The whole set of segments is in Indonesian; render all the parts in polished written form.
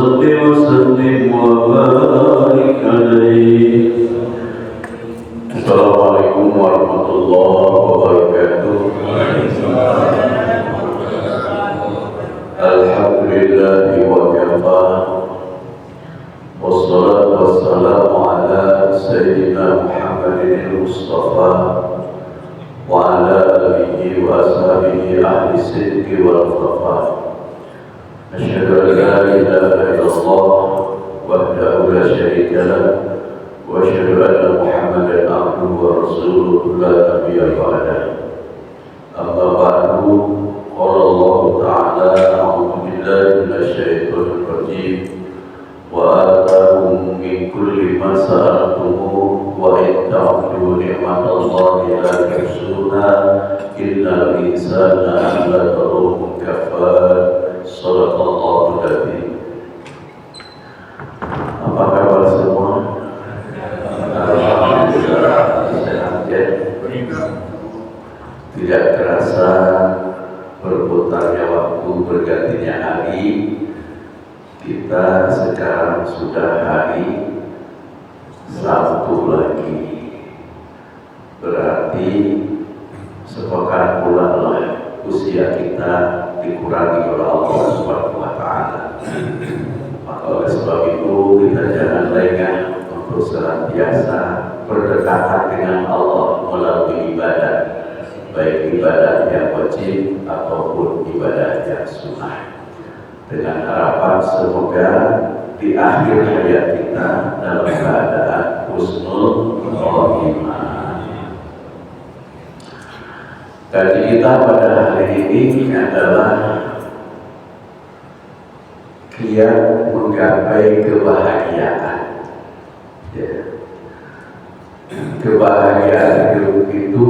وصل وسلم وبارك عليه. السلام عليكم ورحمة الله وبركاته. الحمد لله وكفى والصلاة والسلام على سيدنا محمد المصطفى وعلى آله وأصحابه أهل الصدق والوفاء. أشهد أن لا إله إلا الله وحده لا شريك له وأشهد أن محمدا عبده ورسوله لا نبي بعده. أما بعد قال الله تعالى أعوذ بالله من الشيطان الرجيم وآتاكم من كل ما سألتموه وإن تعدوا نعمة الله لا تحصوها إن الإنسان لظلوم كفار. صدق الله العظيم. Apa kabar semua? Alhamdulillah sehat ya. Tidak terasa berputarnya waktu, bergantinya hari. Kita sekarang sudah hari Sabtu lagi. Berarti sepekan pula lah usia kita dikurangi oleh Allah Subhanahu wa Ta'ala. Maka oleh sebab itu kita jangan lengah untuk senantiasa berdekatan dengan Allah melalui ibadah, baik ibadah yang wajib ataupun ibadah yang sunnah, dengan harapan semoga di akhir hayat kita dalam keadaan husnul khotimah. Kaji kita pada hari ini adalah kiat menggapai kebahagiaan. Ya. Kebahagiaan hidup itu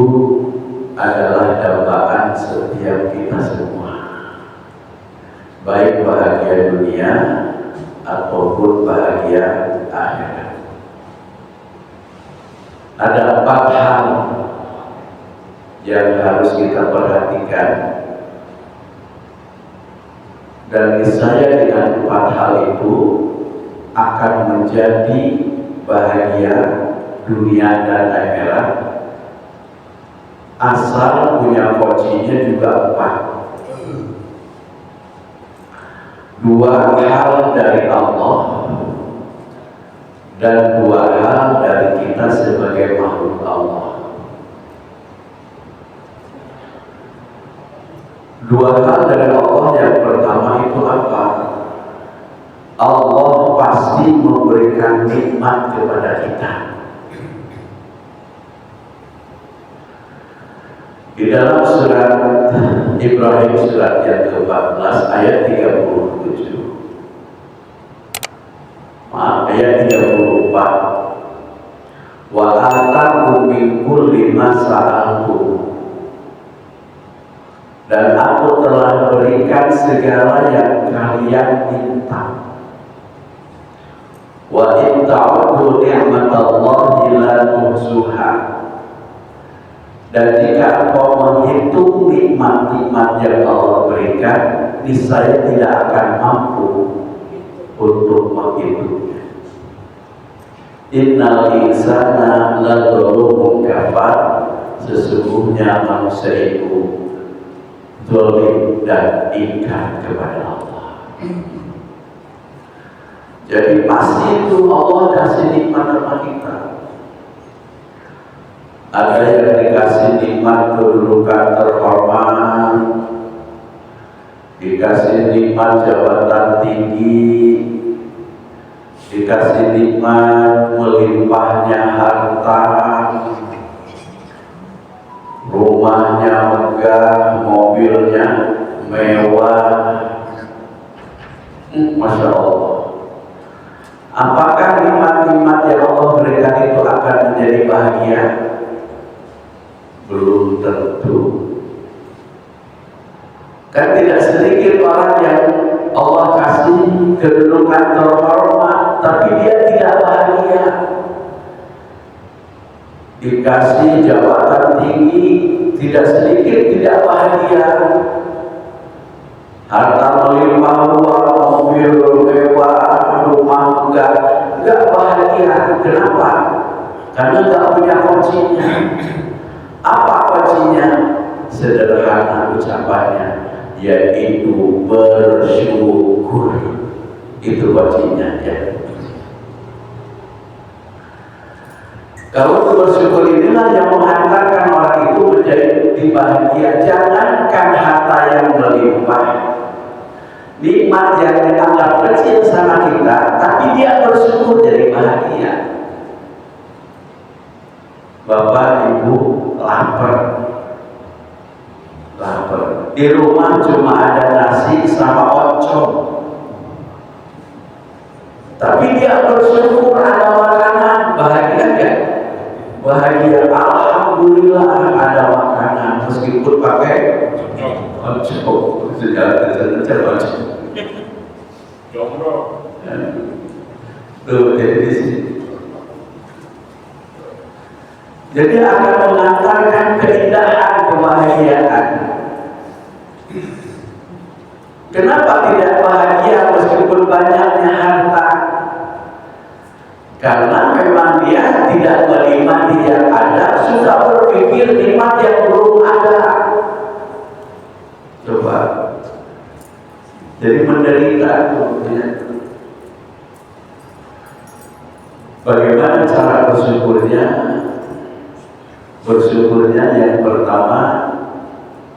adalah dambaan setiap kita semua, baik bahagia dunia ataupun bahagia akhirat. Ada 4 hal yang harus kita perhatikan, dan niscaya dengan 4 hal itu akan menjadi bahagia dunia dan akhirat, asal punya kuncinya juga 4. 2 hal dari Allah dan 2 hal dari kita sebagai makhluk Allah. 2 hal dari Allah, yang pertama itu apa? Allah pasti memberikan nikmat kepada kita. Di dalam surat Ibrahim surat yang ke-14 ayat 37. Ayat 34. Wa atakum min kulli ma sa'altum. Dan aku telah berikan segala yang kalian minta. Wa in ta'uddu ni'matallahi la tuhsuha. Dan jika engkau menghitung nikmat-nikmat yang Allah berikan, niscaya tidak akan mampu untuk menghitungnya. Innal insana ladzalumun kafar. Sesungguhnya manusia itu zalim dan ingkar kepada Allah. Jadi pasti itu Allah kasih nikmat kepada kita. Ada yang dikasih nikmat kedudukan terhormat, dikasih nikmat jabatan tinggi, dikasih nikmat melimpahnya harta, rumahnya megah, mobilnya mewah. Masya Allah. Apakah nikmat-nikmat yang Allah berikan itu akan menjadi bahagia? Belum tentu. Kan tidak sedikit orang yang Allah kasih kedudukan terhormat, tapi dia tidak bahagia. Dikasih jabatan tinggi, tidak sedikit tidak bahagia. Harta melimpah ruah, mobil mewah, bahagia. Kenapa? Karena nggak punya kuncinya. Apa kuncinya? Sederhana ucapannya, yaitu bersyukur. Itu kuncinya ya. Kalau bersyukur inilah yang menghantarkan orang itu menjadi bahagia. Jangankan harta yang melimpah, nikmat yang dianggap kecil sama kita, tapi dia bersyukur jadi bahagia. Bapak Ibu lapar, di rumah cuma ada nasi sama oncom, tapi dia bersyukur ada makanan. Bahagia kan? Bahagia, alhamdulillah ada makanan meskipun pakai oncom. Sejarah oncom. Tuh jadi di sini. Jadi akan mengantarkan keindahan kebahagiaan. Kenapa tidak bahagia meskipun banyaknya harta? Karena memang dia tidak menikmati yang ada, sudah berpikir nikmat yang belum ada. Coba. Jadi menderita ya. Bagaimana cara bersyukurnya? Bersyukurnya yang pertama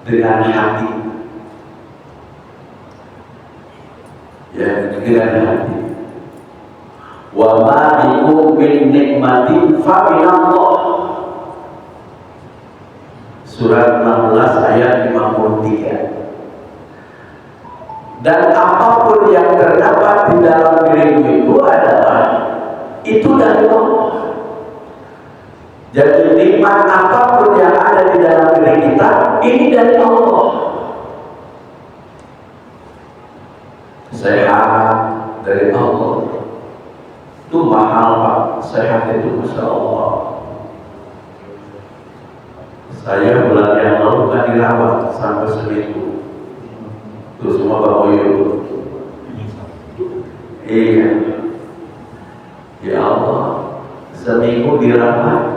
dengan hati. Ya, dengan hati. Wa ma bikum min nikmatin fa minallah. Surat 16 ayat 53. Dan apapun yang terdapat di dalam dirimu itu adalah itu dari Allah. Jadi nikmat apapun yang ada di dalam diri kita ini dari Allah. Sehat dari Allah. Itu mahal Pak, sehat itu Masya Allah. Saya bulan yang lalu kan dirawat sampai seminggu. Itu semua Pak Boyo. Iya. Ya Allah, seminggu dirawat.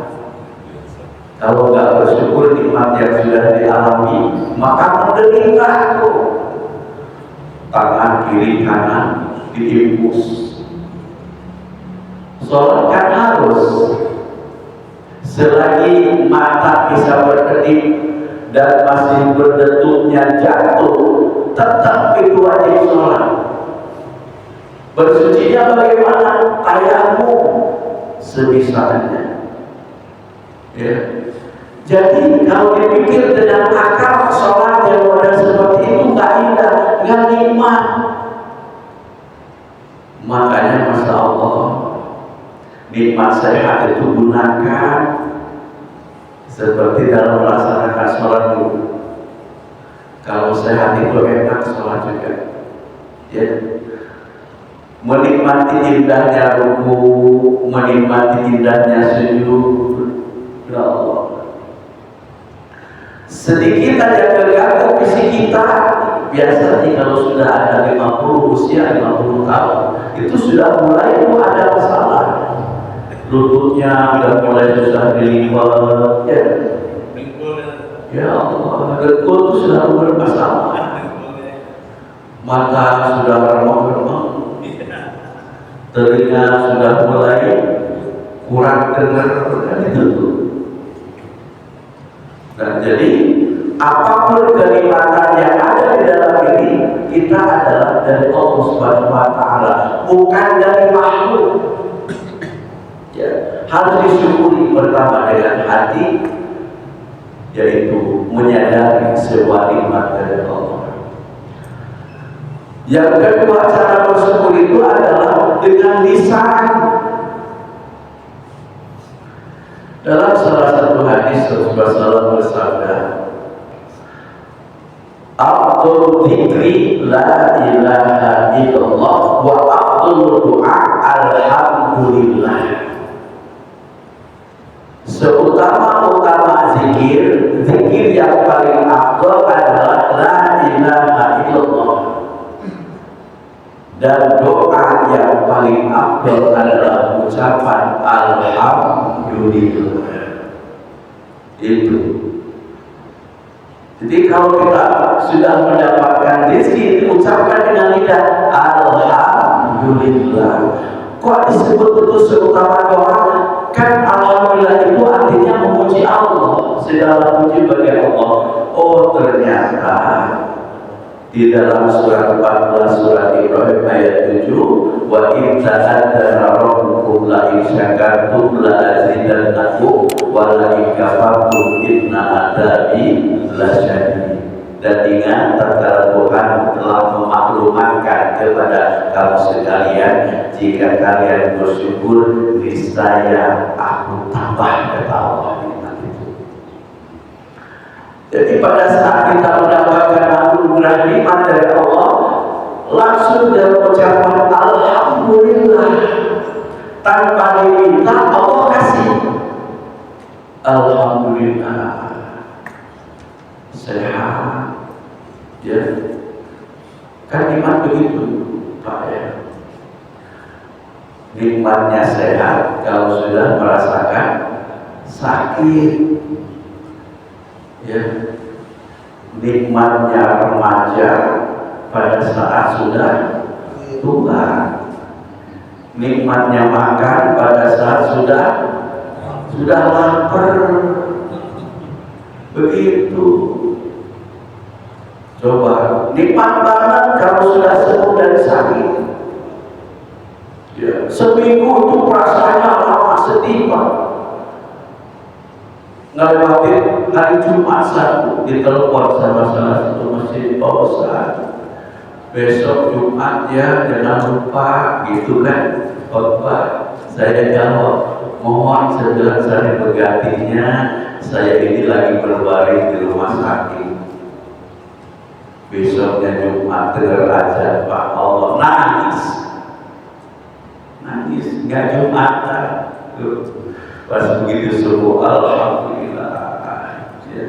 Kalau nggak bersyukur nikmat yang sudah dialami, maka menderita tuh. Tangan kiri kanan diimpus. Sholat kan harus selagi mata bisa berkedip dan masih berdetupnya jatuh, tetap itu wajib sholat. Bersucinya bagaimana? Tayamum sebisanya. Ya. Jadi kalau dipikir dengan akal, sholat yang model seperti itu nggak indah, nggak nikmat. Makanya Masya Allah, nikmat sehat itu gunakan seperti dalam melaksanakan sholat dulu. Kalau sehat itu enak sholat juga. Ya. Menikmati indahnya ruku, menikmati indahnya sujud. Ya Allah. Sedikit aja terganggu fisik kita. Biasanya kalau sudah ada 50, usia 50 tahun, itu sudah mulai ada masalah. Lututnya sudah mulai susah dilipat. Ya. Ya Allah, dengkul itu sudah bermasalah. Mata sudah remang-remang. Telinga sudah mulai kurang dengar, kan itu tuh. Dan jadi apapun kenikmatan yang ada di dalam diri kita adalah dari Allah Subhanahu wa Ta'ala, bukan dari makhluk. Ya, harus disyukuri pertama dengan hati, yaitu menyadari sebuah nikmat dari Allah. Yang kedua, cara bersyukur itu adalah dengan lisan. Dalam salah satu hadis Rasulullah bersabda, "Afdhul dzikri la ilaha illallah wa afdhul du'a alhamdulillah." Seutama-utama zikir, zikir yang paling afdal adalah la ilaha illallah. Dan doa yang paling afdal adalah ucapan alhamdulillah. Itu. Jadi kalau kita sudah mendapatkan rezeki, ucapkan dengan lidah alhamdulillah. Kok disebut itu seutama doa? Kan alhamdulillah itu artinya memuji Allah, segala puji bagi Allah. Oh ternyata di dalam surat 14 surat Ibrahim ayat 7, wa in ta'adzara rabbukum la in syakartum la azidannakum wa la in kafartum inna adzabi lasyadid. Dan ingat tatkala Tuhan telah memaklumkan kepada kamu sekalian, jika kalian bersyukur niscaya aku tambah, kata Allah. Jadi pada saat kita mendapatkan anugerah nikmat dari Allah, langsung dalam ucapan alhamdulillah, tanpa diminta Allah kasih. Alhamdulillah sehat, ya kan nikmat begitu Pak ya. Nikmatnya sehat kalau sudah merasakan sakit, ya. Nikmatnya remaja pada saat sudah tua, nikmatnya makan pada saat sudah lapar, begitu. Coba nikmat banget kalau sudah sembuh dari sakit, ya. Seminggu itu rasanya lama sedih Pak. Ngelewatin hari Jumat satu ditelepon sama salah satu masjid, Pak Ustaz, besok Jumat ya jangan lupa, gitu kan khotbah. Saya jawab, mohon segera saya bergantinya, saya ini lagi berbaring di rumah sakit. Besoknya Jumat dengar azan Pak, Allah nangis nggak Jumatan. Pas begitu subuh alhamdulillah, ya.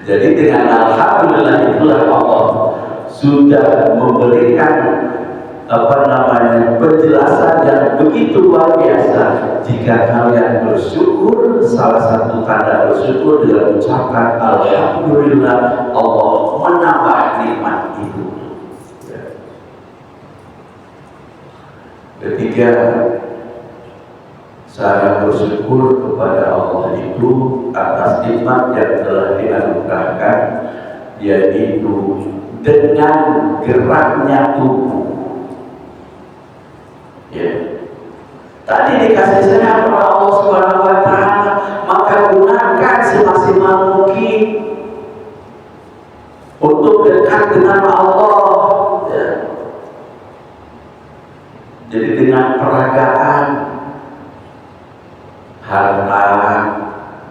Jadi dengan alhamdulillah itulah Allah sudah memberikan penjelasan yang begitu luar biasa. Jika kalian bersyukur, salah satu tanda bersyukur dengan ucapan alhamdulillah, Allah menambah nikmat itu. Ketiga, saya bersyukur kepada Allah itu atas nikmat yang telah dianugerahkan, yaitu dengan geraknya tubuh. Ya. Tadi dikasih sehat oleh Allah Subhanahu wa Ta'ala, maka gunakan semaksimal mungkin untuk dekat dengan Allah. Ya. Jadi dengan peragaan, harta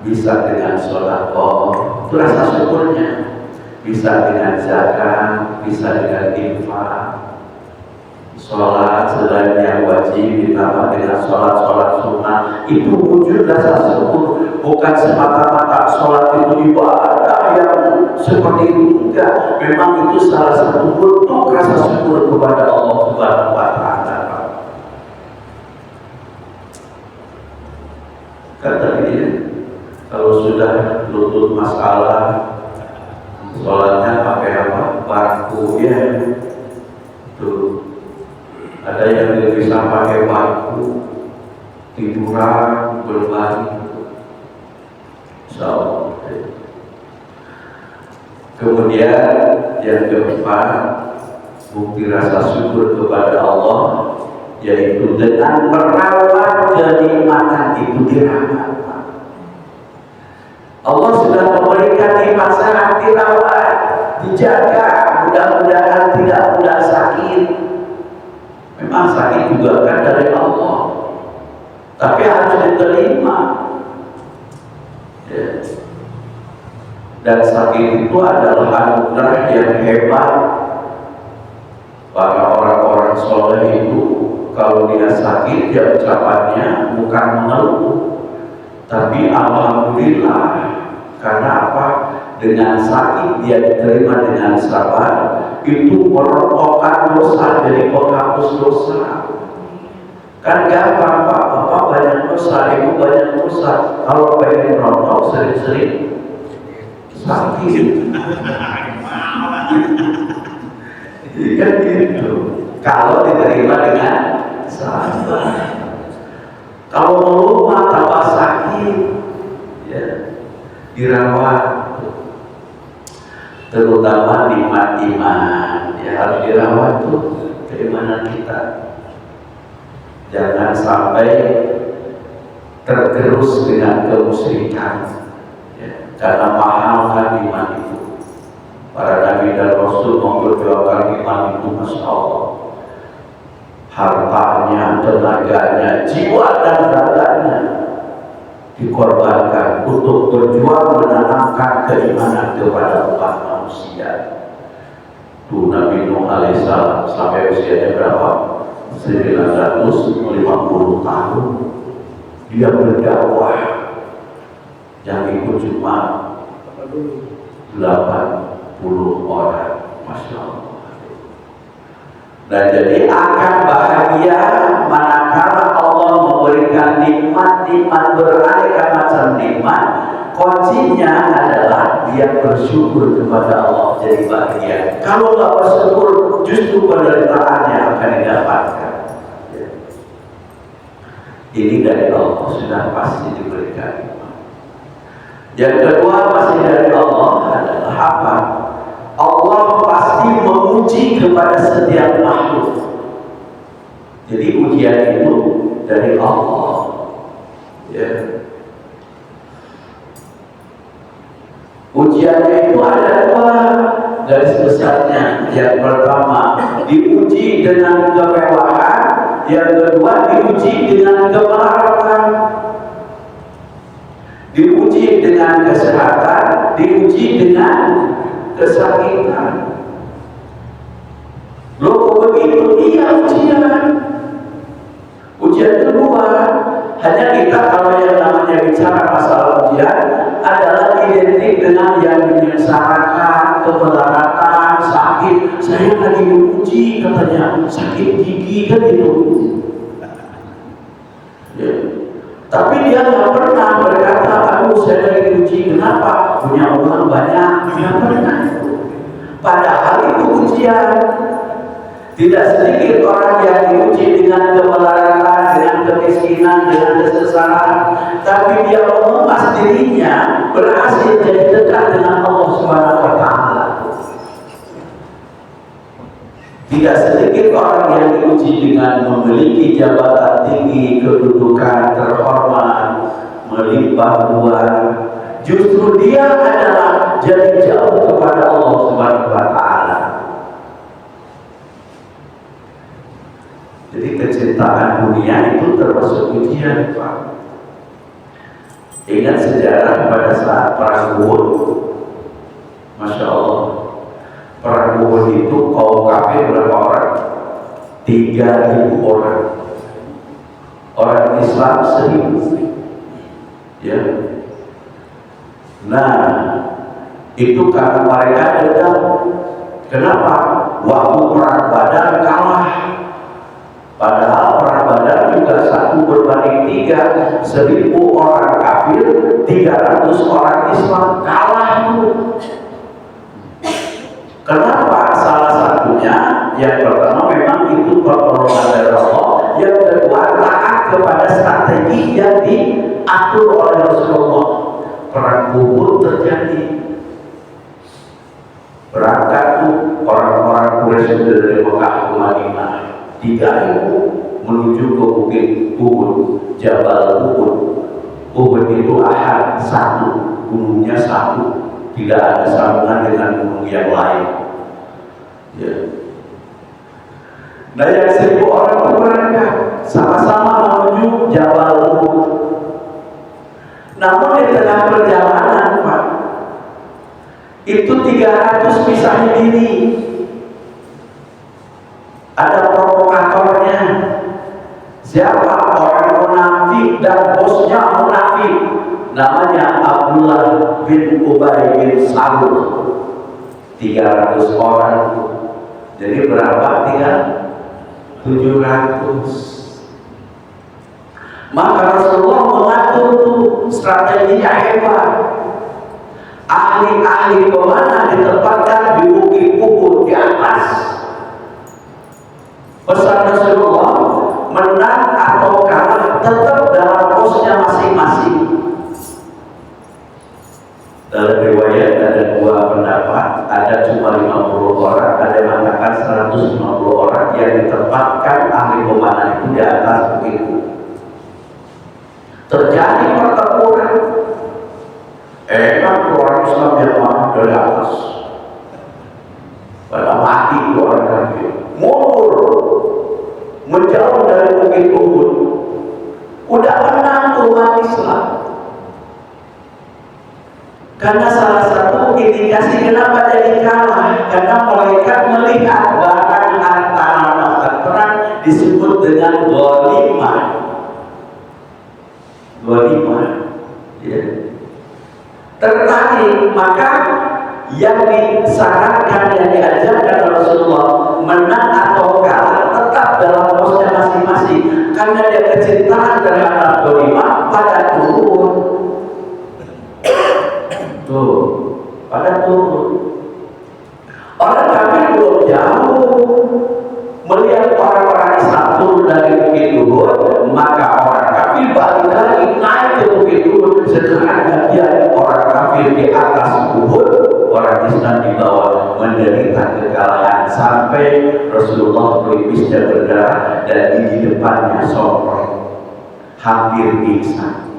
bisa dengan sedekah, itu rasa syukurnya. Bisa dengan zakat, bisa dengan infak. Sholat selain yang wajib ditambah dengan sholat sunnah, itu wujud rasa syukur. Bukan semata-mata sholat itu ibadah yang seperti itu, enggak. Memang itu salah satu bentuk rasa syukur kepada Allah Subhanahu wa Ta'ala. Kata dia, kalau sudah lutut masalah, sholatnya pakai apa? Bangku, ya. Tuh. Ada yang tidak bisa pakai bangku, tiduran, berbaring. So, kemudian yang keempat, bukti rasa syukur kepada Allah, yaitu dengan merawat kenikmatan itu, dirawat. Allah sudah memberikan nikmat sehat, dirawat, dijaga, mudah-mudahan tidak mudah sakit. Memang sakit juga kan dari Allah, tapi harus diterima. Ya. Dan sakit itu adalah anugerah yang hebat. Para orang-orang soleh itu kalau dia sakit, dia ucapannya bukan mengeluh, tapi alhamdulillah. Karena apa? Dengan sakit dia diterima dengan sabar, itu merontokkan dosa jadi penghapus dosa. Kan gampang Pak, Bapak banyak dosa, Ibu banyak dosa. Kalau pengen merontok sering-sering sakit. Kan gitu. Kalau diterima dengan sabar. Kalau melupa tambah sakit, ya, dirawat. Terutama nikmat iman, ya harus dirawat tuh keimanan kita. Jangan sampai tergerus dengan kemusyrikan, ya, karena mahal kan iman itu. Para nabi dan rasul memperjuangkan iman itu, masya Allah. Hartanya, tenaganya, jiwa dan raganya dikorbankan untuk berjuang menanamkan keimanan kepada umat manusia. Tuh Nabi Nuh alaihissalam sampai usianya berapa? 950 tahun dia berdakwah, yang ikut cuma 80 orang, masya Allah. Dan jadi akan bahagia manakala Allah memberikan nikmat-nikmat beraneka macam nikmat. Kuncinya adalah dia bersyukur kepada Allah, jadi bahagia. Kalau nggak bersyukur, justru penderitaannya akan didapatkan. Ini dari Allah, sudah pasti diberikan. Yang kedua masih dari Allah adalah apa? Allah pasti menguji kepada setiap makhluk. Jadi ujian itu dari Allah, ya. Ujiannya itu ada dua garis besarnya. Yang pertama diuji dengan kemewahan, yang kedua diuji dengan kemelaratan. Diuji dengan kesehatan, diuji dengan kesakitan. Loh begitu? Iya ujian. Ujian kedua, hanya kita kalau yang namanya bicara masalah ujian adalah identik dengan yang menyengsarakan, kemelaratan, sakit. Saya lagi diuji katanya, sakit gigi kan gitu. Ya. Tapi dia nggak pernah berkata, aduh saya lagi diuji, kenapa? Punya uang banyak, nggak pernah. Padahal itu ujian. Tidak sedikit orang yang diuji dengan kemelaratan, dengan kemiskinan, dengan kesesaran, tapi dia mengemas dirinya berhasil jadi dekat dengan Allah Subhanahu wa Ta'ala. Tidak sedikit orang yang diuji dengan memiliki jabatan tinggi, kedudukan terhormat, melimpah uang. Justru dia adalah jadi jauh kepada Allah Subhanahu wa Ta'ala. Jadi kecintaan dunia itu termasuk ujian, Pak. Ingat sejarah pada saat perang Uhud, masya Allah. Perang Uhud itu kaum kafir berapa orang? 3.000 orang. Orang Islam 1.000. Ya. Nah, itu karena mereka dendam. Kenapa? Waktu perang Badar kalah. Padahal perang Badar juga 1 berbanding 3, 1.000 orang kafir, 300 orang Islam, kalah itu. Kenapa? Salah satunya, yang pertama memang itu pertolongan dari Allah, yang kedua taat kepada strategi yang diatur oleh Rasulullah. Perang Uhud terjadi. Berangkat tuh orang-orang Quraisy dari Mekah ke Madinah. 3.000 menuju ke bukit Uhud, Jabal Uhud. Uhud itu ahad, satu, gunungnya satu, tidak ada sambungan dengan gunung yang lain. Ya. Nah yang 1.000 orang itu berangkat sama-sama menuju Jabal Uhud. Namun di tengah perjalanan, Pak, itu 300 pisahin diri. Ada provokatornya. Siapa? Orang munafik dan bosnya munafik. Namanya Abdullah bin Ubay bin Salul. 300 orang Jadi berapa? Tinggal 700. Maka Rasulullah mengatur tuh strateginya hebat. Ahli-ahli kemana ditempatkan di bukit Uhud di atas. Pesan Rasulullah, menang atau kalah tetap dalam posnya masing-masing. Dalam riwayat ada dua pendapat, ada cuma 50 orang, ada yang mengatakan 150 orang yang ditempatkan ahli pemanah itu di atas bukit Uhud. Terjadi pertempuran. Orang Islam yang mana dari atas, pada mati orang kafir, mundur menjauh dari bukit Uhud. Udah menang umat Islam. Karena salah satu indikasi kenapa jadi kalah, karena mereka melihat barang harta rampasan perang disebut dengan ghanimah. Ghanimah, ya. Tertarik, maka yang disarankan, yang diajarkan Rasulullah, menang atau kalah tetap dalam posnya masing-masing, karena dia kecintaan terhadap ghanimah pada turun. Tuh, pada turun. Orang kafir belum jauh melihat orang-orang Islam turun dari bukit Uhud, maka orang kafir balik lagi naik ke bukit Uhud. Setelah dia orang kafir di atas Uhud, orang Islam di bawah menderita kekalahan sampai Rasulullah pelipisnya berdarah dan di depannya sompleng, hampir pingsan.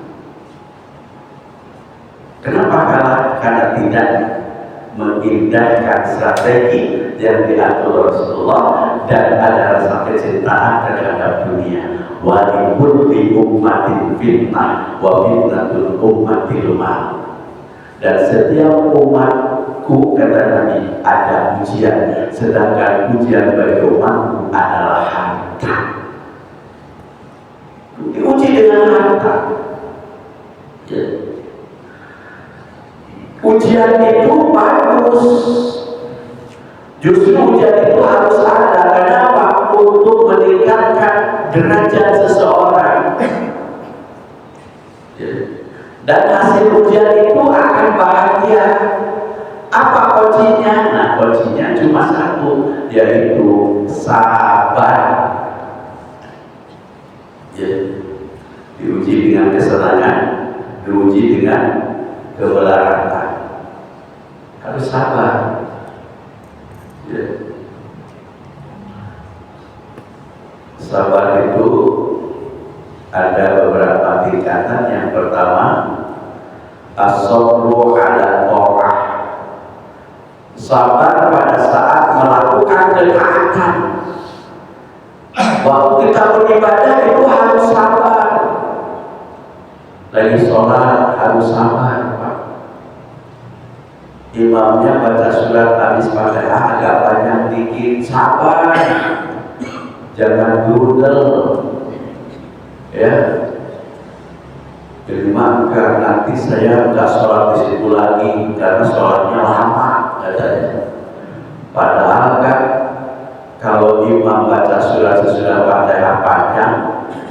Kenapa kalah? Karena tidak mengindahkan strategi yang diatur Rasulullah dan ada rasa kecintaan terhadap dunia. Walipun di ummatin fitnah wa fitnatul ummatil mal. Dan setiap umatku, kata Nabi, ada ujian, sedangkan ujian bagi umatku adalah harta. Diuji dengan harta. Ya. Ujian itu bagus. Justru ujian itu harus ada. Kenapa? Untuk meningkatkan derajat seseorang. Dan hasil ujian itu akan bahagia. Apa kuncinya? Nah, kuncinya cuma satu, yaitu sabar. Diuji dengan kesenangan, diuji dengan kebelaratan. Harus sabar. Sabar itu ada beberapa tingkatan. Yang pertama, as-sabru ala tha'ah. Sabar pada saat melakukan ketaatan. Waktu kita beribadah itu harus sabar. Lagi sholat harus sabar. Imamnya baca surat habis Fatihah agak banyak dikit, sabar, jangan gudel, ya. Kelima, karena nanti saya nggak sholat di situ lagi karena sholatnya lama, katanya. Padahal kan kalau imam baca surat sesudah Fatihah panjang,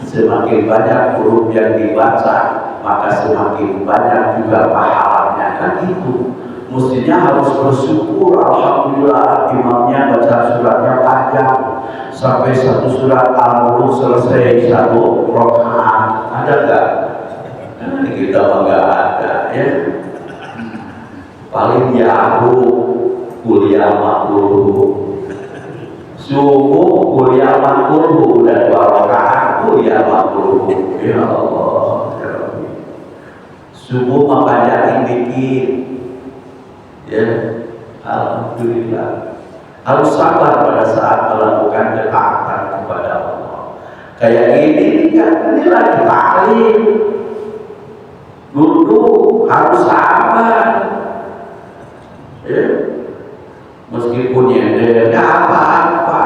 semakin banyak huruf yang dibaca, maka semakin banyak juga pahalanya, kan itu. Mestinya harus bersyukur, alhamdulillah imamnya baca suratnya panjang sampai satu surat Al-Mulk selesai satu rakaat. Ada nggak? Nah, kita nggak ada, ya. Paling ya aku kuliah makruh, subuh kuliah makruh, dan 2 rakaat kuliah makruh. Ya Allah, ya Rabbi. Subuh membaca dikit. Ya, alhamdulillah. Harus sabar pada saat melakukan ketaatan kepada Allah. Kayak ini kan, ini lagi taklim. Dulu harus sabar. Ya, meskipun nyender, ya apa-apa.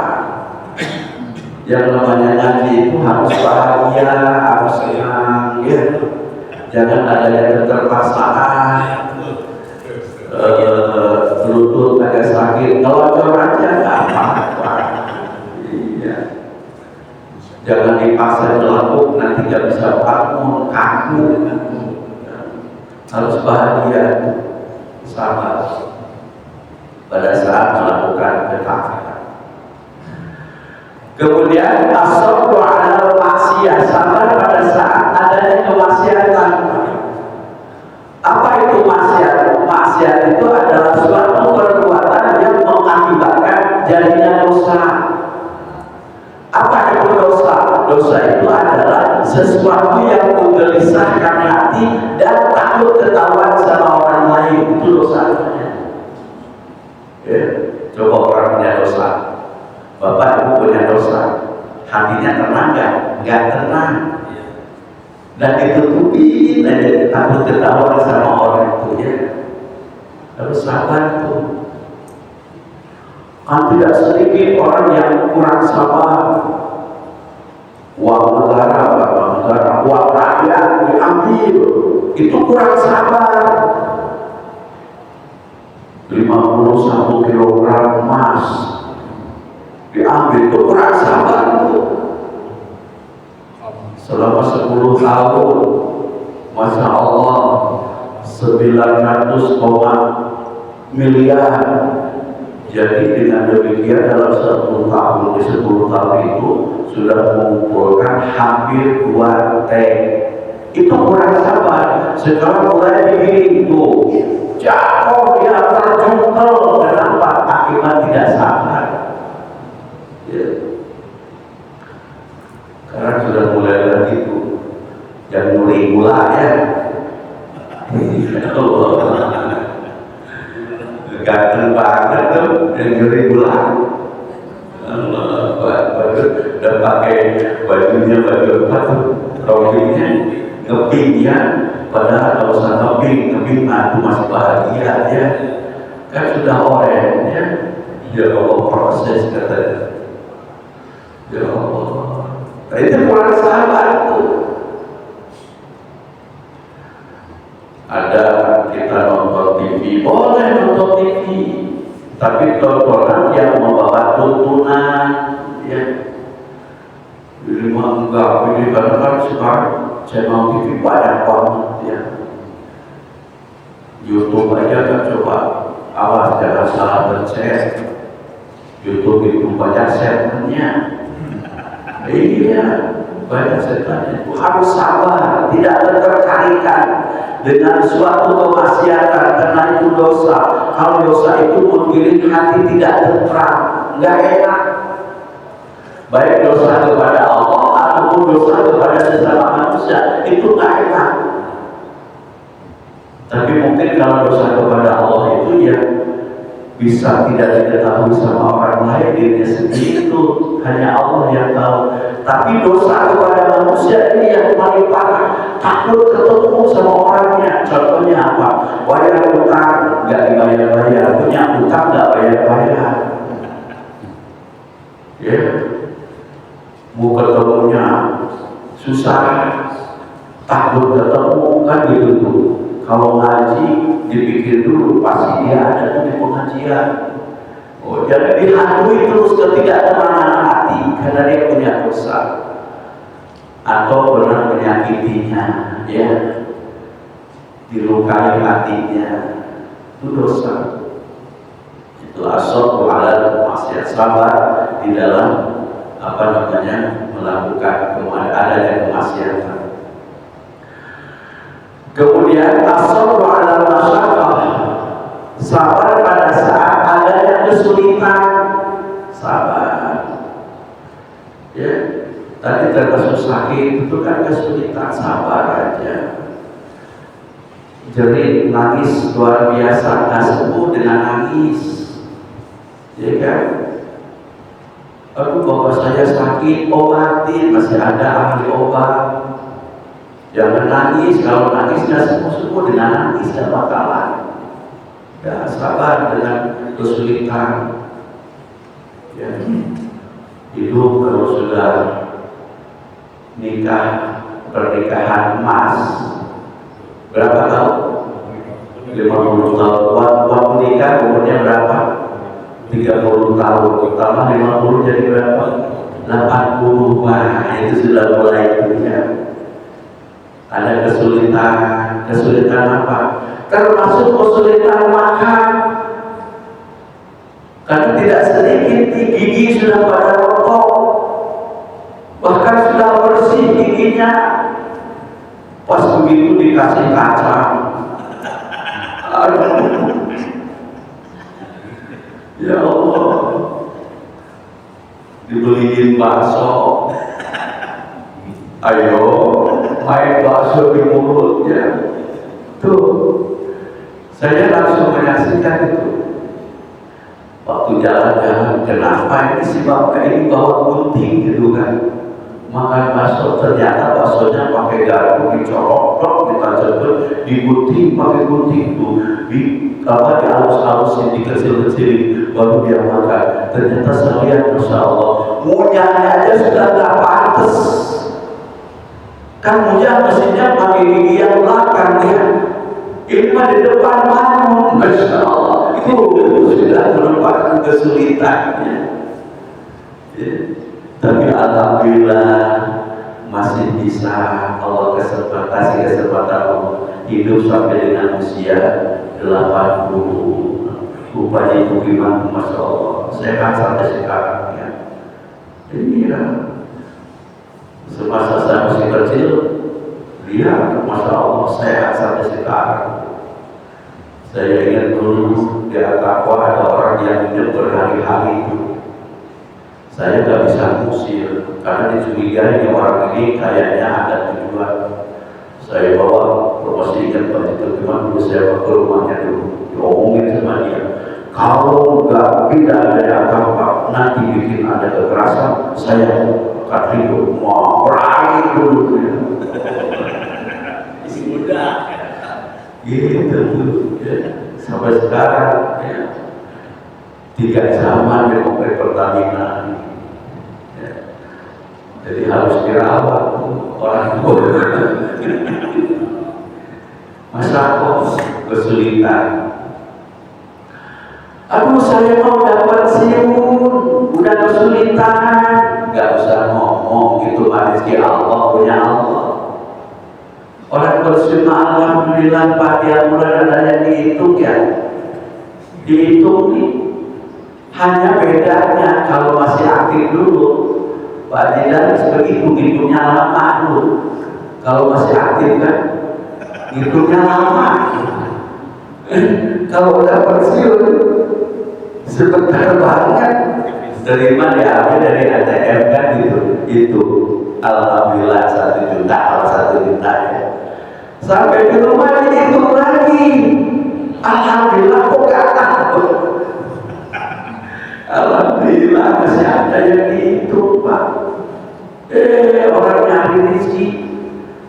Yang namanya ngaji itu harus bahagia, harus senang, ya. Jangan ada yang keterpaksaan. Lutut agak sakit, ngelocor aja nggak apa. Jangan dipaksa jelekuk, nanti gak bisa bangun, kaku. Harus bahagia, sabar pada saat melakukan ketaatan. Kemudian as-sabru 'alal maksiyah, sabar pada saat adanya kemaksiatan. Apa itu maksiat? Maksiat itu adalah suatu perbuatan yang mengakibatkan jadinya dosa. Apa itu dosa? Dosa itu adalah sesuatu yang menggelisahkan hati dan takut ketahuan sama orang lain. Itu dosanya. Ya, coba orang punya dosa, bapak ibu punya dosa, hatinya tenang nggak? Nggak tenang. Dan ditutupin aja, takut ketahuan sama orang itu ya. Harus sabar tuh. Kan tidak sedikit orang yang kurang sabar. Uang negara, uang rakyat diambil, itu kurang sabar. 51 kilogram emas diambil, itu kurang sabar tuh. Selama 10 tahun, Masya Allah, 900 miliar. Jadi dengan demikian dalam 10 tahun, di 10 tahun itu sudah mengumpulkan hampir 2 T. Itu kurang sabar. Sekarang mulai begini tuh, jatuh dia terjungkel. Kenapa? Akibat tidak sabar. Ya. Sekarang sudah mulai lagi tuh yang nyuri gula ya. Ganteng banget tuh yang nyuri gula. Dan pakai bajunya baju apa tuh, rompinya, ngepingnya. Padahal kalau usah ngeping itu masih bahagia ya. Kan sudah oren ya. Ya Allah, proses katanya. Ya Allah. Nah, itu kurang sabar tuh. Ada kita nonton TV, boleh nonton TV, tapi tontonan yang membawa tuntunan ya. Ini enggak, ini kan sekarang channel TV banyak banget ya. YouTube aja kan, coba awas jangan salah pencet. YouTube itu banyak setannya. Iya, banyak setannya. Itu harus sabar, tidak terkarikan dengan suatu kemaksiatan karena itu dosa. Kalau dosa itu menggiring hati tidak tentram, nggak enak. Baik dosa kepada Allah ataupun dosa kepada sesama manusia, itu nggak enak. Tapi mungkin kalau dosa kepada Allah itu ya bisa tidak diketahui sama orang lain, dirinya sendiri itu hanya Allah yang tahu. Tapi dosa kepada manusia ini yang paling parah, takut ketemu sama orangnya. Contohnya apa? Bayar utang nggak dibayar-bayar, punya utang nggak bayar-bayar. Ya, mau ketemunya susah, takut ketemu kan gitu tuh. Kalau ngaji dipikir dulu, pasti dia ada di pengajian. Oh, jadi dihantui terus ketidaktenangan hati karena dia punya dosa atau pernah menyakitinya, ya, dilukai hatinya, itu dosa. Itu as-sabru 'alal maksiyah, sabar di dalam melakukan adanya kemaksiatan. Kemudian as-sabru 'alal masyaqqah, sabar pada saat adanya kesulitan, sabar. Ya, tadi termasuk sakit itu kan kesulitan, sabar aja. Jadi nangis luar biasa, nggak sembuh dengan nangis, ya kan? Aduh, bapak saya sakit, obatin, masih ada ahli obat. Jangan nangis, kalau nangis nggak sembuh-sembuh dengan nangis, nggak bakalan. Ya, sabar dengan kesulitan. Ya. Hidup kalau sudah nikah, pernikahan emas, berapa tahun? 50 tahun. Waktu nikah umurnya berapa? 30 tahun. Tambah 50 jadi berapa? 80, wah itu sudah mulai ya. Ada kesulitan apa? Termasuk kesulitan makan. Karena tidak sedikit gigi sudah pada rontok, bahkan sudah bersih giginya. Pas begitu dikasih kacang, aduh, ya Allah, dibeliin bakso, ayo main bakso di mulutnya. Tuh, saya langsung menyaksikan itu. Waktu jalan-jalan, kenapa ini si bapak ini bawa gunting gitu kan? Makan bakso, ternyata baksonya pakai garpu, dicorok, ditajamkan, digunting, pakai gunting tuh, dihalus-halusin, dikecil-kecilin, baru dia makan. Ternyata saya lihat, Masya Allah, munyahnya aja sudah nggak pantas. Kan munyah mesinnya pakai gigi yang belakang ya. Ini mah di depan bangun, Masya Allah, itu sudah merupakan kesulitannya. Ya. Tapi alhamdulillah masih bisa Allah kasih kesempatan hidup sampai dengan usia 80. Rupanya itu gimana, Masya Allah, sehat sampai sekarang ya. Ini ya, semasa saya masih kecil, dia Masya Allah sehat sampai sekarang. Saya ingat dulu di Ataqwa ada orang yang hidup berhari-hari itu. Saya nggak bisa ngusir karena dicurigai orang ini kayaknya ada tujuan. Saya bawa, masih ingat Pak itu cuma dulu saya ke rumahnya dulu, diomongin sama dia, kalau nggak tidak ada apa-apa nanti bikin ada kekerasan, saya akan hidup mau berani dulu. Isi muda, gitu ya. Sampai sekarang ya. 3 zaman di komplek Pertamina. Jadi harus dirawat orang tua. Masa kok kesulitan? Aduh, saya mau dapat siun, udah kesulitan. Gak usah ngomong, itu rezeki Allah, punya Allah. Orang bersyukur alhamdulillah pada bulan adanya dihitung ya. Dihitung nih. Hanya bedanya kalau masih aktif dulu, Pak Jidan begitu hitungnya lama dulu. Kalau masih aktif kan, hitungnya lama. Kalau udah pensiun, sebentar banget. Dari mana diambil dari ATM kan gitu. Itu alhamdulillah 1 juta kalau 1 juta ya. Sampai di rumah dihitung lagi. Alhamdulillah kok gak takut. Alhamdulillah masih ada yang dihitung Pak. Orang nyari rezeki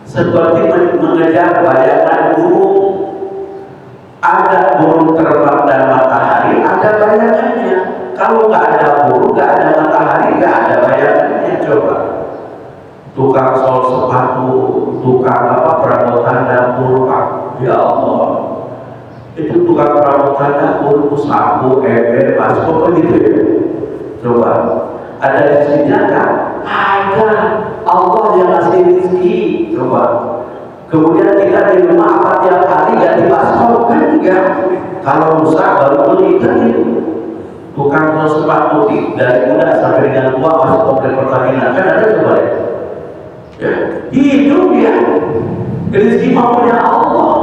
seperti mengejar bayangan burung. Ada burung terbang dan matahari, ada bayangannya. Kalau nggak ada burung, nggak ada matahari, nggak ada bayangannya. Coba tukang sol sepatu, tukang perabotan dapur Pak. Ya Allah, itu tukang perabotan dapur, sapu, ember, baskom begitu ya. Coba ada rezekinya kan? Ada. Allah yang ngasih rezeki. Coba. Kemudian kita di rumah apa tiap hari ganti baskom kan enggak? Kalau rusak baru beli kan itu. Tukang sol sepatu dari muda sampai dengan tua masuk komplek Pertamina kan ada coba ya. Hidup ya. Rezeki maunya Allah.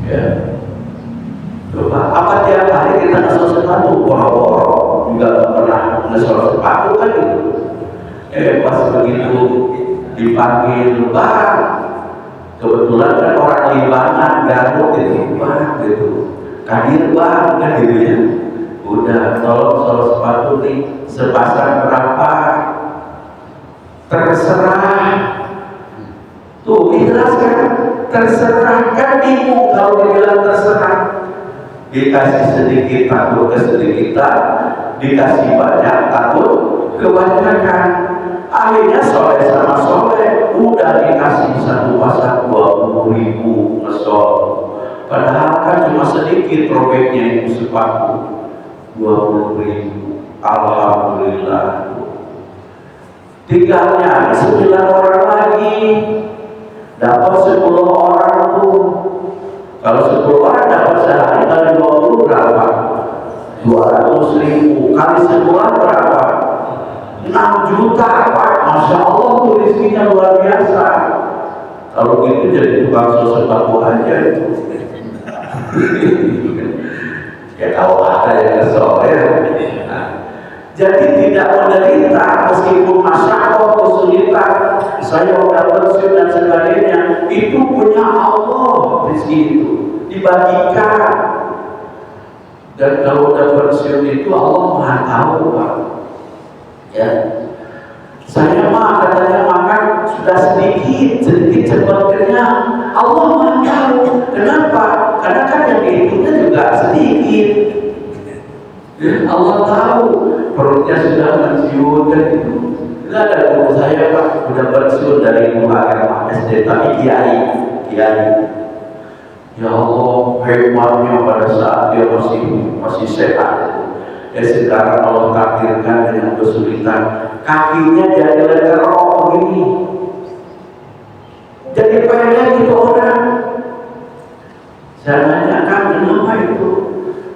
Ya. Coba, apa tiap hari kita ngesol sepatu, boro-boro juga gak pernah ngesol sepatu kan gitu. Pas begitu dipanggil Bang, kebetulan kan orang Limbangan, Garut itu Bang gitu, kadir Bang kan gitu ya. Udah, tolong sol sepatu nih, sepasang berapa? Terserah. Tuh, dijelaskan, terserah kan bingung kalau dibilang terserah. Dikasih sedikit takut kesedikitan, dikasih banyak takut kebanyakan. Akhirnya soleh sama soleh udah dikasih 1 pasang 20.000 ngesol. Padahal kan cuma sedikit robeknya itu sepatu 20.000. Alhamdulillah. tinggalnya 9 orang lagi, dapat 10 orang tuh. Kalau 10 orang dapat sehari kali 20 berapa? 200.000 kali sebulan berapa? 6 juta Pak. Masya Allah tuh rezekinya luar biasa. Kalau gitu jadi tukang sosok aja itu. Ya kalau ada yang kesel ya. Nah, jadi tidak menderita meskipun masyarakat kesulitan, saya udah pensiun dan sebagainya, itu punya Allah rezeki itu dibagikan. Dan kalau udah pensiun itu Allah Maha tahu Pak. Ya, saya mah katanya makan sudah sedikit cepat kenyang. Allah Maha tahu. Kenapa? Karena kan yang dihitungnya juga sedikit. Allah tahu perutnya sudah pensiun kan itu. Tidak ada guru saya Pak, sudah pensiun dari guru agama SD tapi kiai. Ya Allah, hebatnya pada saat dia masih sehat. Sekarang Allah takdirkan dengan kesulitan, kakinya jadi leherok begini, jadi pendek gitu orang. Saya nanyakan kenapa itu?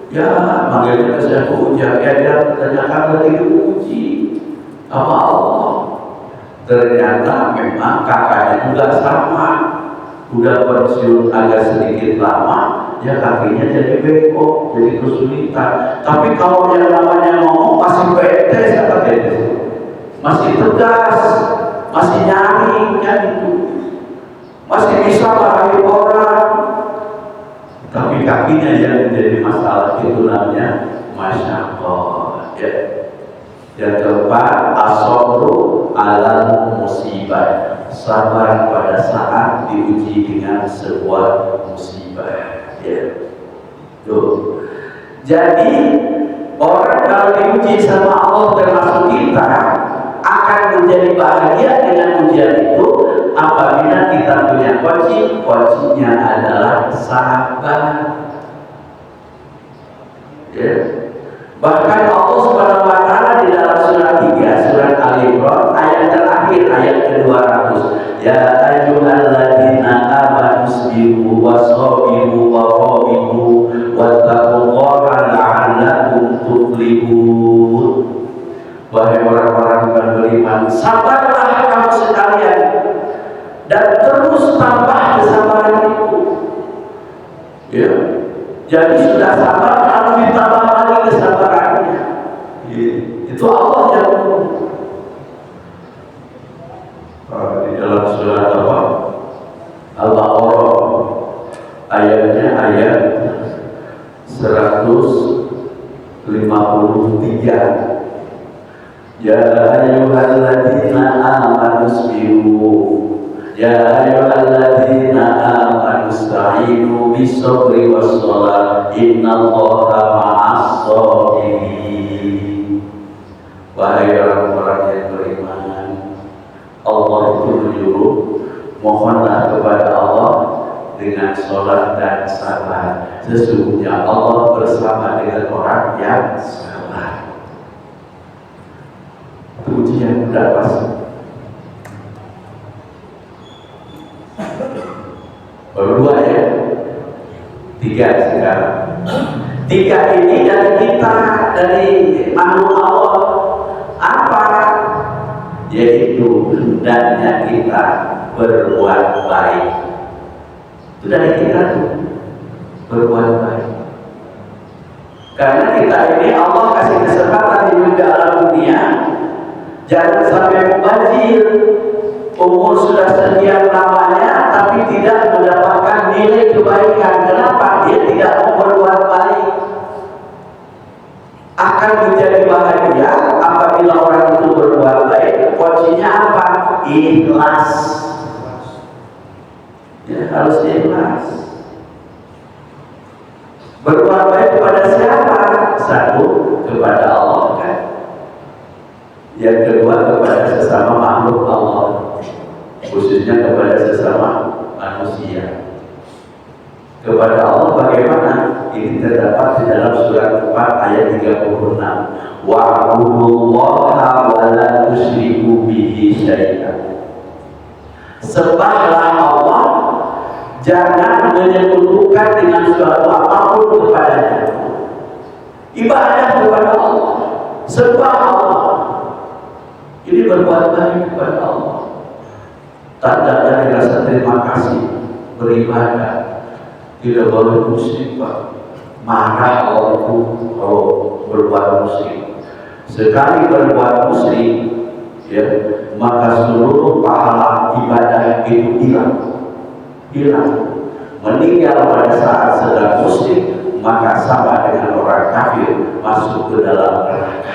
Ya, makanya saya uji, dia tanyakan lagi diuji sama Allah. Ternyata memang kakaknya juga sama, udah pensiun agak sedikit lama, ya kakinya jadi bengkok, jadi kesulitan. Tapi kalau yang namanya ngomong masih bete, masih tegas, masih nyaring, kan itu, masih bisa marahi orang. Tapi kakinya yang menjadi masalah itu namanya masyarakat. Ya. Yang keempat, as-sabru alal musibah, sabar pada saat diuji dengan sebuah musibah. Ya. Tuh. Jadi orang kalau diuji sama Allah termasuk kita akan menjadi bahagia dengan ujian itu apabila kita punya kuncinya adalah sabar. Ya. Bahkan Allah Subhanahu wa taala di dalam surat 3 surat Al-Imran ayat terakhir ayat ke-200, ya ayyuhalladzina amanu sabiru wasabiru warabitu wattaqullaha la'allakum tuflihun. Wahai orang-orang yang beriman, sabarlah kamu sekalian dan terus tambah kesabaran itu. Ya. Jadi sudah sabar, harus ditambah lagi kesabarannya. Itu Allah yang di dalam surat apa? Al-Baqarah ayatnya ayat 153. Ya ayyuhalladzina amanu sabiru, ya ayyuhalladzina amanu ista'inu bis-sabri was-shalah innallaha ma'as-sabirin. Wahai orang-orang yang beriman, Allah itu menyuruh mohonlah kepada Allah dengan sholat dan sabar. Sesungguhnya Allah bersama dengan orang yang sabar. Ujian berapa sih? Baru 2 ya? 3 sekarang. 3 ini dari kita, dari makhluk Allah. Apa? Yaitu hendaknya kita berbuat baik. Itu dari kita tuh, berbuat baik. Karena kita ini Allah kasih kesempatan di muka alam dunia. Jangan sampai mubazir, umur sudah sekian lamanya tapi tidak mendapatkan nilai kebaikan. Kenapa? Dia tidak mau berbuat baik. Akan menjadi bahagia apabila orang itu berbuat baik. Kuncinya apa? Ikhlas. Ya, harus ikhlas. Berbuat baik kepada siapa? Satu, kepada Allah kan. Yang kedua kepada sesama makhluk Allah, khususnya kepada sesama manusia. Kepada Allah bagaimana? Ini terdapat di dalam surat 4 ayat 36. wa'budullaha wa la tusyriku bihi syai'an. Sembahlah Allah, jangan menyekutukan dengan suatu apapun kepadanya. Ibadah kepada Allah, sembah Allah. Ini berbuat baik kepada Allah. Tanda dari rasa terima kasih, beribadah. Tidak boleh musyrik, Pak. Marah Allah kalau berbuat musyrik. Sekali berbuat musyrik, ya, maka seluruh pahala ibadah itu hilang. Meninggal pada saat sedang musyrik, maka sama dengan orang kafir masuk ke dalam neraka.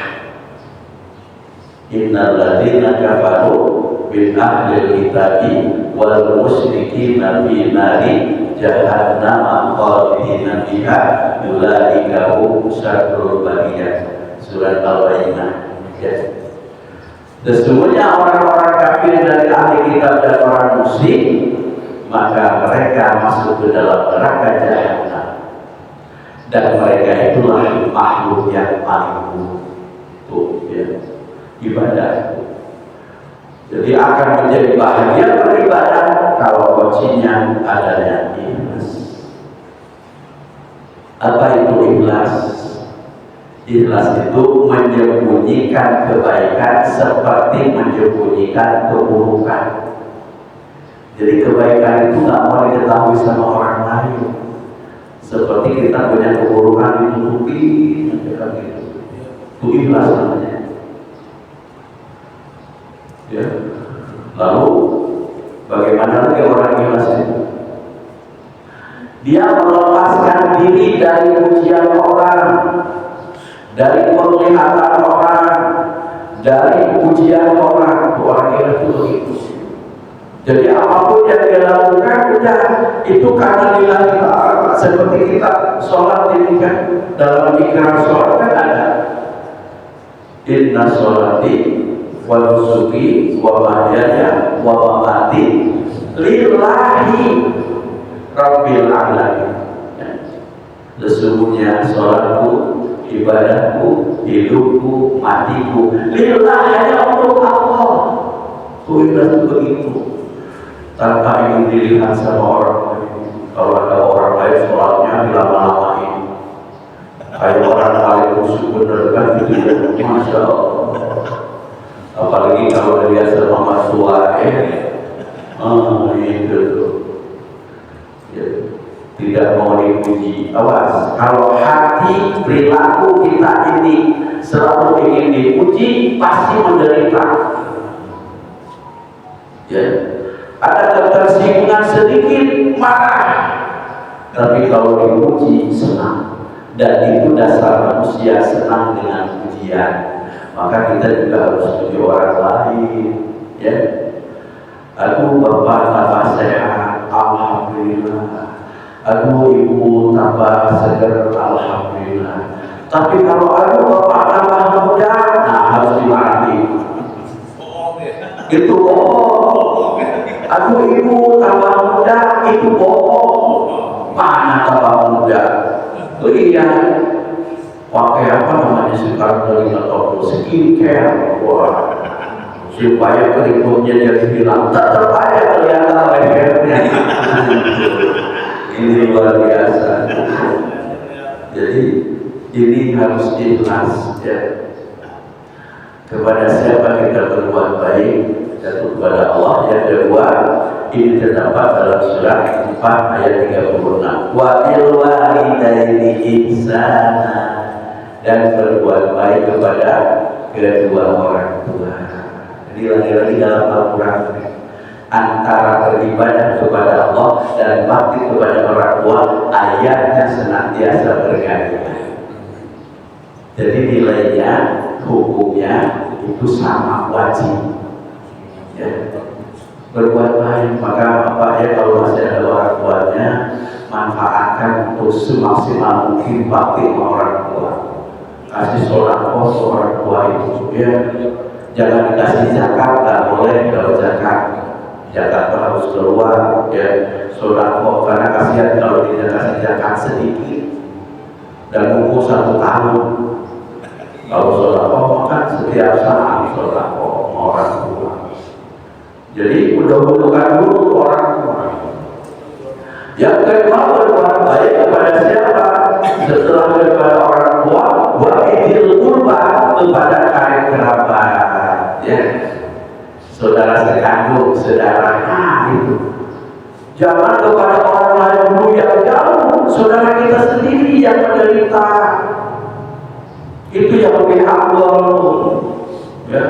Innal ladzina kafaru min ahlil kitabi wal musyrikina fi nari jahannam khalidina fiha ulaika hum syarrul bariyah. Surat Al-Baqarah. Ya. Sesungguhnya orang-orang kafir dari ahli kitab dan orang musyrik, maka mereka masuk ke dalam neraka jahanam. Dan mereka itulah makhluk yang paling buruk, ya, ibadah. Jadi akan menjadi bahagia beribadah kalau kuncinya adanya ikhlas. Apa itu ikhlas? Ikhlas itu menyembunyikan kebaikan seperti menyembunyikan keburukan. Jadi kebaikan itu nggak mau diketahui sama orang lain. Seperti kita punya keburukan ditutupi, gitu. Itu ikhlas namanya. Ya. Lalu bagaimana lagi orang ikhlas itu? Dia melepaskan diri dari pujian orang, dari penglihatan orang, dari pujian orang. Orang ikhlas itu begitu. Jadi apapun yang dia lakukan, udah itu karena lillahi ta'ala. Seperti kita sholat ini kan, dalam ikrar sholat kan ada inna sholati wa nusuki wa mahyaya wa mamati lillahi rabbil alamin. Sesungguhnya sholatku, ibadahku, hidupku, matiku lillah, hanya untuk Allah. Itu begitu, tanpa ingin dilihat sama orang lain. Kalau ada orang lain sholatnya dilama-lamain, kayak orang lain musuh bener kan gitu ya, Masya Allah. Apalagi kalau dilihat sama mas tua, itu ya, tidak mau dipuji. Awas, kalau hati perilaku kita ini selalu ingin dipuji, pasti menderita. Ya, ada ketersinggungan sedikit marah, tapi kalau dipuji senang. Dan itu dasar manusia, senang dengan pujian. Maka kita juga harus puji orang lain, ya. Aduh bapak tambah sehat, alhamdulillah. Aduh ibu tambah segar, alhamdulillah. Tapi kalau aduh bapak tambah muda, nah harus dimarahi. Itu bohong. Aduh ibu tambah muda, itu bohong. Mana tambah muda? Oh iya, pakai apa namanya sekarang dari atau skincare, wah, supaya keriputnya dia hilang, tetap aja kelihatan lehernya. Ini luar biasa. Jadi ini harus ikhlas, ya. Kepada siapa kita berbuat baik, yaitu kepada Allah. Yang kedua, ini terdapat dalam surat 4 ayat 36. Wa bil walidaini ihsana, dan berbuat baik kepada kedua orang tua. Jadi lagi-lagi dalam Al-Quran, antara beribadah kepada Allah dan bakti kepada orang tua, ayatnya senantiasa berganti. Jadi nilainya, hukumnya itu sama, wajib. Ya. Berbuat baik, maka apa ya, kalau masih ada orang tuanya, manfaatkan untuk semaksimal mungkin bakti sama orang tua. Kasih sholat orang tua itu, ya. Jangan dikasih zakat, nggak boleh kalau zakat. Zakat harus keluar, ya. Sholat karena kasihan kalau tidak kasih zakat sedikit dan umur 1 tahun. Kalau sodako makan setiap saat sodako orang tua. Jadi mudah-mudahan dulu orang tua. Yang kedua berbuat baik kepada siapa? Setelah kepada orang tua, wa'idil kurba kepada karib kerabat, ya, saudara sekandung, saudara itu. Jangan kepada orang lain dulu yang jauh, saudara kita sendiri yang menderita. Itu yang lebih afdal, ya.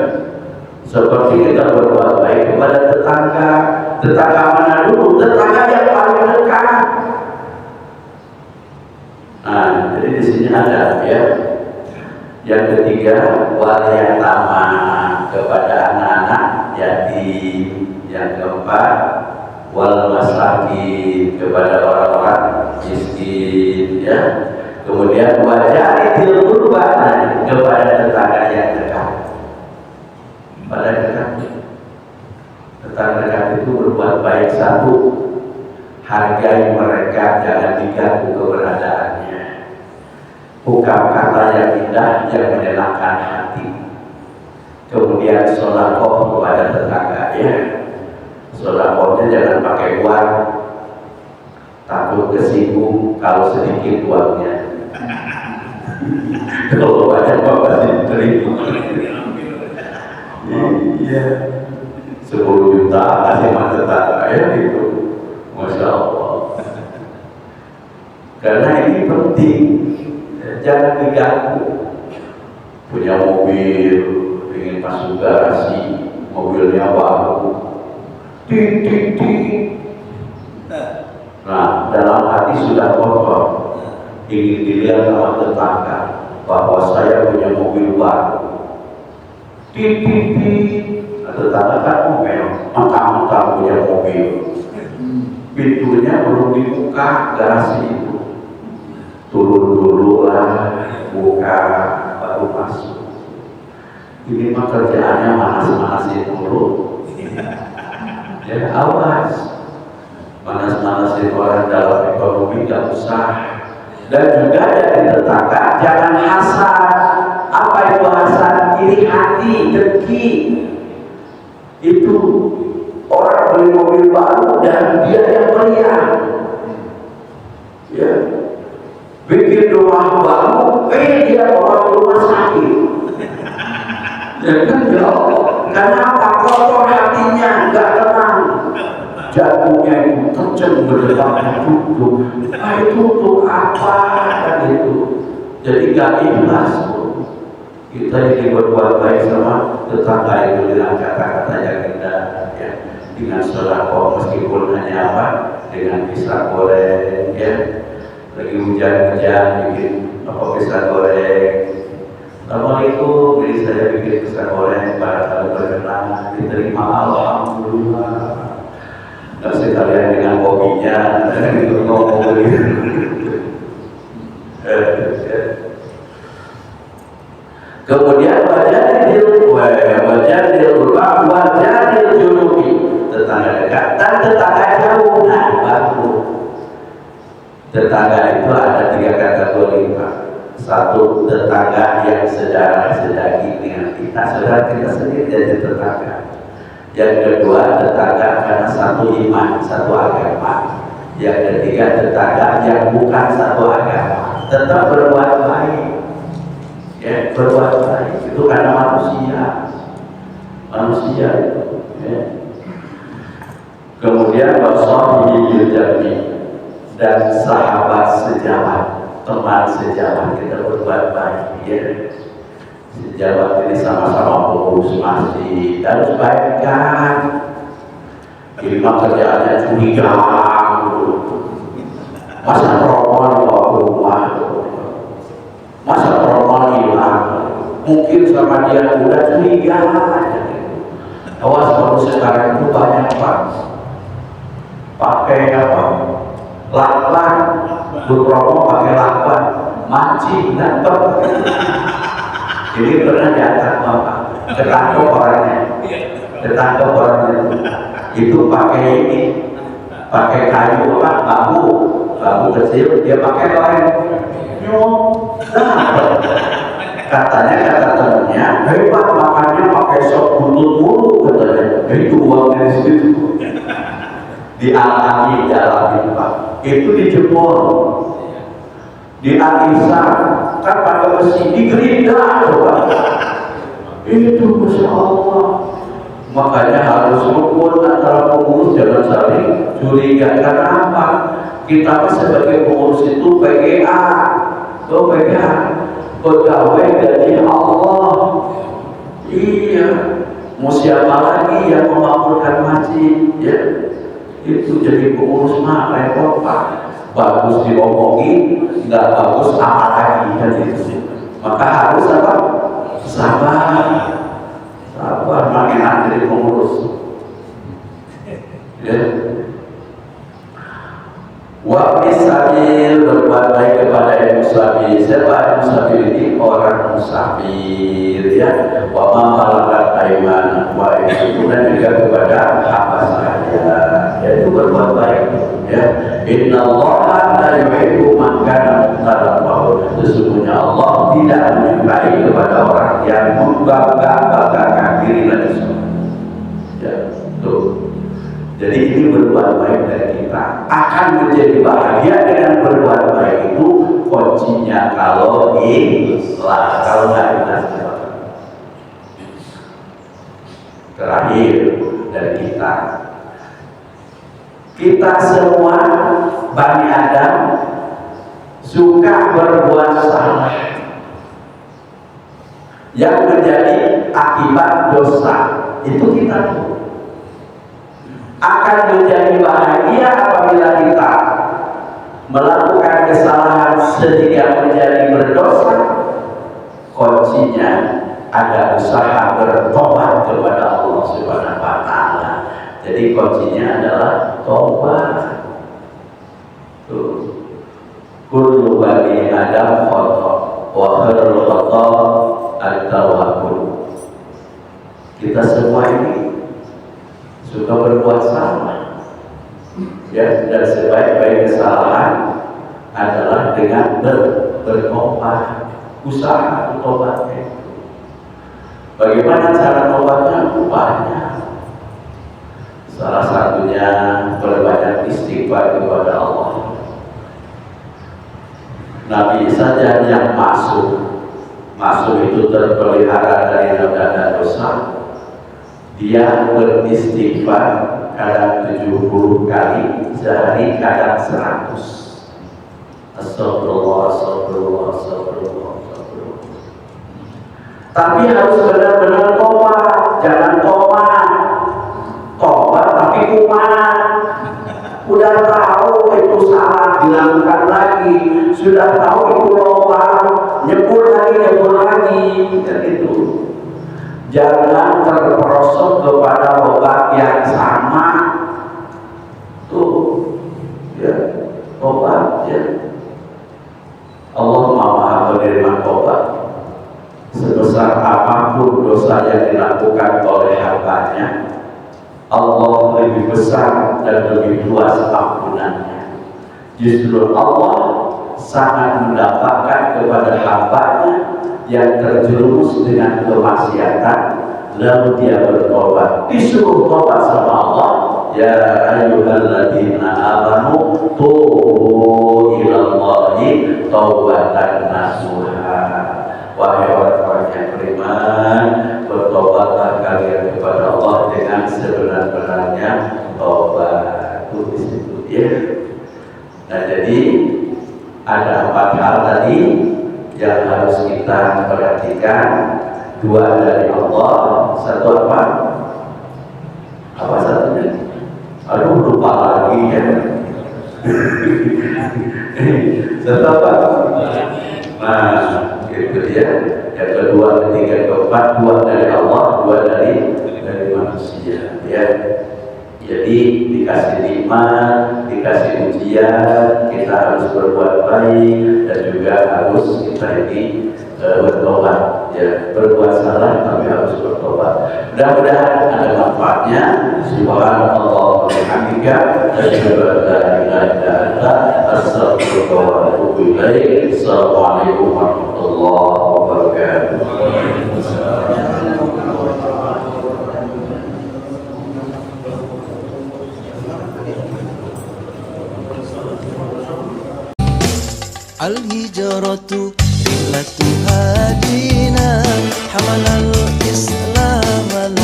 Seperti kita berbuat baik kepada tetangga. Tetangga mana dulu? Tetangga yang paling dekat. Nah, jadi di sini ada, ya. Yang ketiga, waliyatama kepada anak-anak yatim. Yang keempat, wal masakin kepada orang-orang miskin, ya. Kemudian wajaril qurba kepada tetangga yang dekat. Pada dekat, tetangga dekat itu berbuat baik. Satu, hargai mereka, jangan diganggu keberadaannya. Bukan kata yang indah yang menyenangkan hati. Kemudian sholawat kepada tetangga, ya. Sholawatnya jangan pakai uang, takut kesinggung kalau sedikit uangnya. Kalau banyak pasti diterima. Iya, 10 juta kasih sama tetangga, ya gitu. Masya Allah. Karena ini penting, jangan diganggu. Punya mobil, ingin masuk garasi, mobilnya baru, tik. Nah, dalam hati sudah kotor, ingin dilihat sama tetangga bahwa saya punya mobil baru. Tik. Tetangga kan ngomel, mentang-mentang punya mobil. Pintunya belum dibuka garasi itu. Turun dulu lah, buka, baru masuk. Ini mah kerjaannya manas-manasin dulu. Ya, awas. Manas-manasin orang dalam ekonomi gak usah. Dan juga dari tetangga jangan hasad. Apa itu hasad? Iri hati, dengki. Itu orang beli mobil baru dan dia yang meriah, ya. Bikin rumah baru, dia orang rumah sakit. Ya kan, ya Allah. Kenapa? Kotor hatinya, nggak tenang. Jantungnya itu kenceng berdetak tutup. Itu untuk apa? Kan itu. Jadi nggak ikhlas. Kita ini berbuat baik sama tetangga itu dengan kata-kata yang indah, ya. Dengan sedekah meskipun hanya apa? Dengan pisang goreng, ya. Lagi hujan-hujan bikin apa pisang goreng. Assalamualaikum, jadi saya bikin pisang goreng pada kali berkenan, diterima alhamdulillah. Dan sekalian dengan kopinya, itu ngomong Kemudian wajadil junubi, tetangga dekat dan tetangga jauh. Nah, baru tetangga itu ada 3 kategori, Pak. Satu, tetangga yang sedang dengan kita, saudara kita sendiri jadi tetangga. Yang kedua, tetangga karena satu iman, satu agama. Yang ketiga, tetangga yang bukan satu agama, tetap berbuat baik. Ya, berbuat baik itu karena manusia itu, ya. Kemudian wasahibil jami dan sahabat sejawat, teman sejawat kita berbuat baik, ya. Sejawat ini sama-sama pengurus masjid, harus baik kan. Ini mah kerjaannya curiga, masa perempuan bawa ke rumah, masa perempuan hilang, mungkin sama dia udah curiga aja. Awas, kalau sekarang itu banyak Pak, pakai apa? Lakban, berperokok pakai lakban, mancing dan Jadi pernah diantar Bapak, ketangkep orangnya, itu pakai ini, pakai kayu apa? Bambu kecil, dia pakai lem. Nah, Katanya kata temennya, hebat makannya pakai sop buntut mulu katanya. Itu uangnya di situ. Dialami dalam Pak. Itu dijemur, dialisar, kan pakai besi, digerinda coba. Itu Masya Allah. Makanya harus rukun antara pengurus, jangan saling curiga. Kenapa? Kita sebagai pengurus itu PGA, pegawai dari Allah. Iya, mau siapa lagi yang memakmurkan masjid? Ya, itu jadi pengurus mah repot Pak. Bagus diomongin, nggak bagus apa lagi kan itu. Maka harus apa? Sabar. Sabar, makin jadi pengurus. Ya. Wa bisabil, berbuat baik kepada yang musafir. Siapa yang musafir ini? Orang musafir, ya. Wa ma malakat ayman, wa itu dan juga kepada hamba saya, yaitu berbuat baik, ya. Innallaha la yuhibbu man kana mukhtalan fakhur. Sesungguhnya Allah tidak menyukai kepada orang yang membangga-banggakan diri dan semua. Ya, tuh. Jadi ini berbuat baik dari kita akan menjadi bahagia dengan berbuat baik itu. Kuncinya kalau ikhlas, kalau nggak ikhlas. Terakhir dari kita semua Bani Adam suka berbuat salah yang menjadi akibat dosa. Itu kita akan menjadi bahagia apabila kita melakukan kesalahan sehingga menjadi berdosa. Kuncinya ada usaha bertobat kepada Allah Subhanahu wa Ta'ala. Jadi kuncinya adalah tobat. Kullu bani Adam khata wa khairul khata at-tawwabun. Kita semua ini suka berbuat salah, ya, dan sebaik-baik kesalahan adalah dengan bertobat, usaha tobatnya. Bagaimana cara tobatnya? Banyak. Salah satunya berbanyak istighfar kepada Allah. Nabi saja yang masuk itu terpelihara dari noda dan dosa. Dia beristighfar kadang 70 kali sehari, kadang 100. Astagfirullah, astagfirullah, astagfirullah, astagfirullah. Tapi harus benar-benar tobat, jangan tobat tapi kumat. Udah tahu itu salah, dilakukan lagi. Sudah tahu itu lobang, nyebur lagi, dan itu. Jangan terperosok kepada obat yang sama. Tuh, ya, obat, ya. Allah Maha menerima obat. Sebesar apapun dosa yang dilakukan oleh hambanya, Allah lebih besar dan lebih luas ampunannya. Justru Allah sangat mendapatkan kepada hambanya yang terjerumus dengan kemaksiatan, lalu dia bertobat, disuruh tobat sama Allah. Ya ayyuhalladzina amanu tubu ilallahi taubatan nasuha. Wahai orang-orang yang beriman, bertobatlah kalian kepada Allah dengan sebenar-benarnya tobat. Itu disitu, ya. Nah, jadi ada 4 hal tadi yang harus kita perhatikan. 2 dari Allah, 1 apa? Apa satunya? Aduh, lupa lagi ya. 1 apa? Nah, itu dia. Yang kedua, ketiga, keempat, 2 dari Allah, 2 dari manusia, ya. Jadi dikasih nikmat, dikasih ujian, kita harus berbuat baik dan juga harus kita ini bertobat, ya. Berbuat salah tapi harus bertobat. Mudah-mudahan ada manfaatnya. Subhanallah wa bihamdika, asyhadu an la ilaha illa anta, astaghfiruka wa atubu ilaik. Assalamualaikum warahmatullahi wabarakatuh. Al-hijratu qillatu hadina hamalal islam